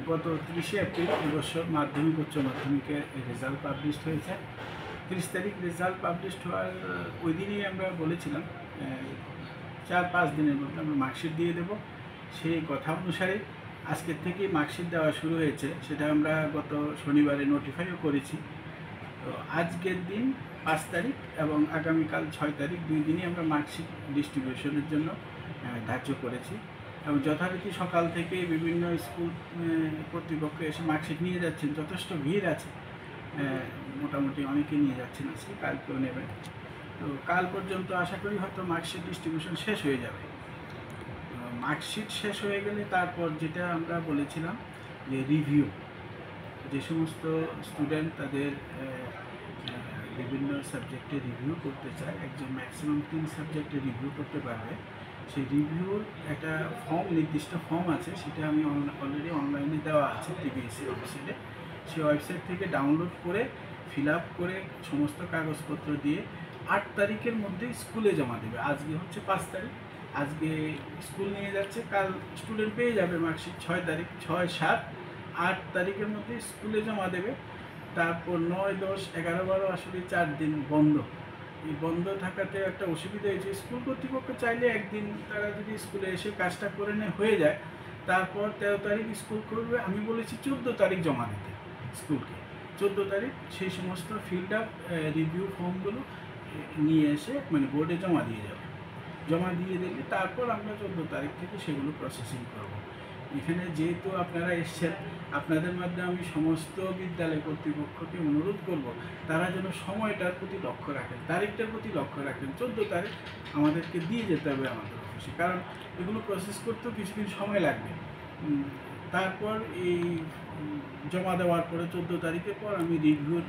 গত 30শে এপ্রিল এবছর মাধ্যমিক উচ্চ মাধ্যমিকের রেজাল্ট পাবলিশ হয়েছে। 30 তারিখ রেজাল্ট পাবলিশ হওয়ার ওই দিনই আমরা বলেছিলাম 4-5 দিনের মধ্যে আমরা মার্কশিট দিয়ে দেব। সেই কথা অনুসারে আজকের থেকেই মার্কশিট দেওয়া শুরু হয়েছে, সেটা আমরা গত শনিবারে নোটিফাইও করেছি। তো আজকের দিন 5 তারিখ এবং আগামীকাল 6 তারিখ 2 দিনই আমরা মার্কশিট ডিস্ট্রিবিউশনের জন্য ধার্য করেছি এবং যথারীতি সকাল থেকে বিভিন্ন স্কুল কর্তৃপক্ষ এসে মার্কশিট নিয়ে যাচ্ছেন। যথেষ্ট ভিড় আছে, মোটামুটি অনেকেই নিয়ে যাচ্ছেন, আজকে কালকেও নেবেন। তো কাল পর্যন্ত আশা করি হয়তো মার্কশিট ডিস্ট্রিবিউশন শেষ হয়ে যাবে। মার্কশিট শেষ হয়ে গেলে তারপর যেটা আমরা বলেছিলাম যে রিভিউ, যে সমস্ত স্টুডেন্ট তাদের বিভিন্ন সাবজেক্টে রিভিউ করতে চায়, একজন ম্যাক্সিমাম 3 সাবজেক্টে রিভিউ করতে পারবে। সেই রিভিউর একটা নির্দিষ্ট ফর্ম আছে, সেটা আমি অলরেডি অনলাইনে দেওয়া আছে টিবিএসসি ওয়েবসাইটে। সেই ওয়েবসাইট থেকে ডাউনলোড করে ফিল আপ করে সমস্ত কাগজপত্র দিয়ে 8 তারিখের মধ্যে স্কুলে জমা দেবে। আজকে হচ্ছে 5 তারিখ, আজকে স্কুল নিয়ে যাচ্ছে, কাল স্টুডেন্ট পেয়ে যাবে মার্কশিট 6 তারিখ। 6, 7, 8 তারিখের মধ্যে স্কুলে জমা দেবে। তারপর 9, 10, 11, 12 আসলে 4 দিন বন্ধ। এই বন্ধ থাকাতে একটা অসুবিধা হয়েছে, স্কুল কর্তৃপক্ষ চাইলে একদিন তারা যদি স্কুলে এসে কাজটা করে হয়ে যায়, তারপর 13 তারিখ স্কুল করবে। আমি বলেছি 14 তারিখ জমা দিতে স্কুলকে। 14 তারিখ সেই সমস্ত ফিল্ড আপ রিভিউ ফর্মগুলো নিয়ে এসে মানে বোর্ডে জমা দিয়ে যাবে। জমা দিয়ে দিলে তারপর আমরা 14 তারিখ থেকে সেগুলো প্রসেসিং করব। এখানে যেহেতু আপনারা এসছেন, আপনাদের মাধ্যমে আমি সমস্ত বিদ্যালয় কর্তৃপক্ষকে অনুরোধ করব তারা যেন সময়টার প্রতি লক্ষ্য রাখেন, তারিখটার প্রতি লক্ষ্য রাখেন। 14 তারিখ আমাদেরকে দিয়ে যেতে হবে আমাদের অফিসে, কারণ এগুলো প্রসেস করতেও কিছুদিন সময় লাগবে। তারপর এই জমা দেওয়ার পরে 14 তারিখের পর আমি রিভিউর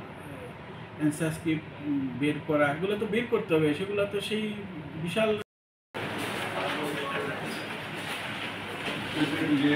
অ্যান্সার স্ক্রিপ্ট বের করা, এগুলো তো বের করতে হবে, সেগুলো তো সেই বিশাল যে